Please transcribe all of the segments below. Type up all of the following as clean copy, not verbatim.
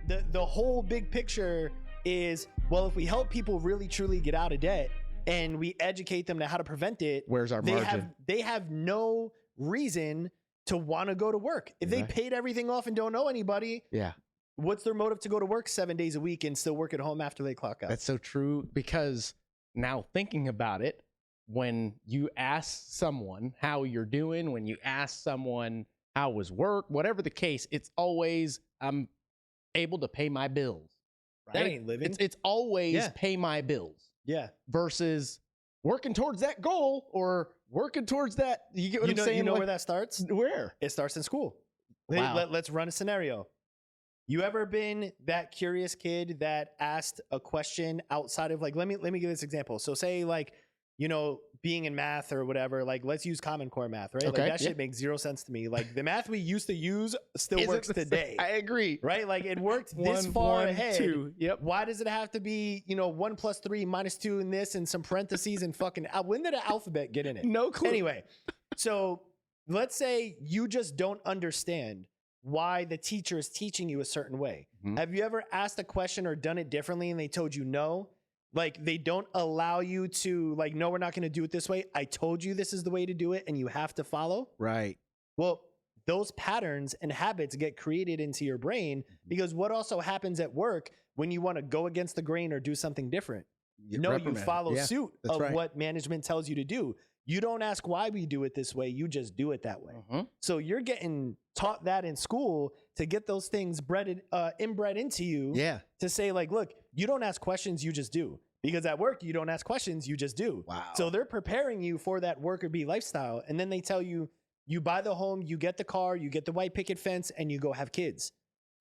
The whole big picture is, well, if we help people really truly get out of debt and we educate them to how to prevent it, where's our margin? They have no reason to want to go to work. If they paid everything off and don't know anybody, what's their motive to go to work 7 days a week and still work at home after they clock out? That's so true, because now thinking about it, when you ask someone how you're doing, when you ask someone how was work, whatever the case, it's always, I'm able to pay my bills. Right? That ain't living. It's always pay my bills. Yeah. Versus working towards that goal or working towards that. You get what I'm saying? You know where that starts? Where? It starts in school. Wow. Let's run a scenario. You ever been that curious kid that asked a question outside of, like, let me give this example. So say, like, you know, being in math or whatever, like, let's use Common Core math, right? Okay, like that shit makes zero sense to me. Like the math we used to use still works today. I agree. Right? Like it worked this far ahead. 2. Yep. Why does it have to be, 1 + 3 - 2 in this and some parentheses and fucking, when did the alphabet get in it? No clue. Anyway, so let's say you just don't understand why the teacher is teaching you a certain way. Have you ever asked a question or done it differently and they told you no? Like they don't allow you to, like, no, we're not going to do it this way. I told you this is the way to do it and you have to follow. Right. Well, those patterns and habits get created into your brain, because what also happens at work when you want to go against the grain or do something different? You follow suit of what management tells you to do. You don't ask why we do it this way. You just do it that way. So you're getting taught that in school to get those things inbred into you. Yeah. To say, like, look, you don't ask questions, you just do. Because at work, you don't ask questions, you just do. Wow. So they're preparing you for that worker bee lifestyle. And then they tell you, you buy the home, you get the car, you get the white picket fence, and you go have kids.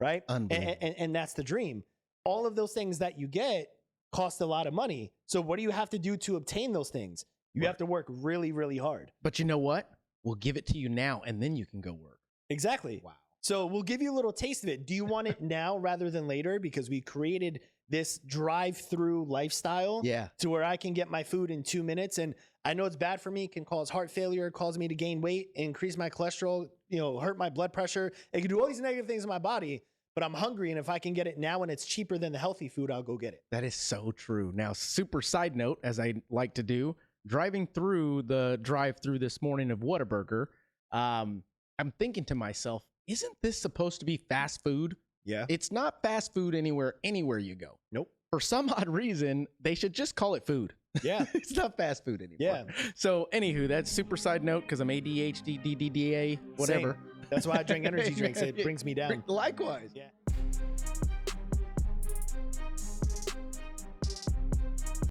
Right? And that's the dream. All of those things that you get cost a lot of money. So what do you have to do to obtain those things? You have to work really, really hard. But you know what? We'll give it to you now, and then you can go work. Exactly. Wow. So we'll give you a little taste of it. Do you want it now rather than later? Because we created this drive-through lifestyle to where I can get my food in 2 minutes. And I know it's bad for me. It can cause heart failure, cause me to gain weight, increase my cholesterol, hurt my blood pressure. It can do all these negative things in my body. But I'm hungry, and if I can get it now and it's cheaper than the healthy food, I'll go get it. That is so true. Now, super side note, as I like to do, driving through the drive-through this morning of Whataburger, I'm thinking to myself, isn't this supposed to be fast food? Yeah. It's not fast food anywhere you go. Nope. For some odd reason, they should just call it food. Yeah. It's not fast food anymore. Yeah. So, anywho, that's super side note because I'm ADHD, DDDA, whatever. Same. That's why I drink energy drinks. It brings me down. Likewise. Yeah.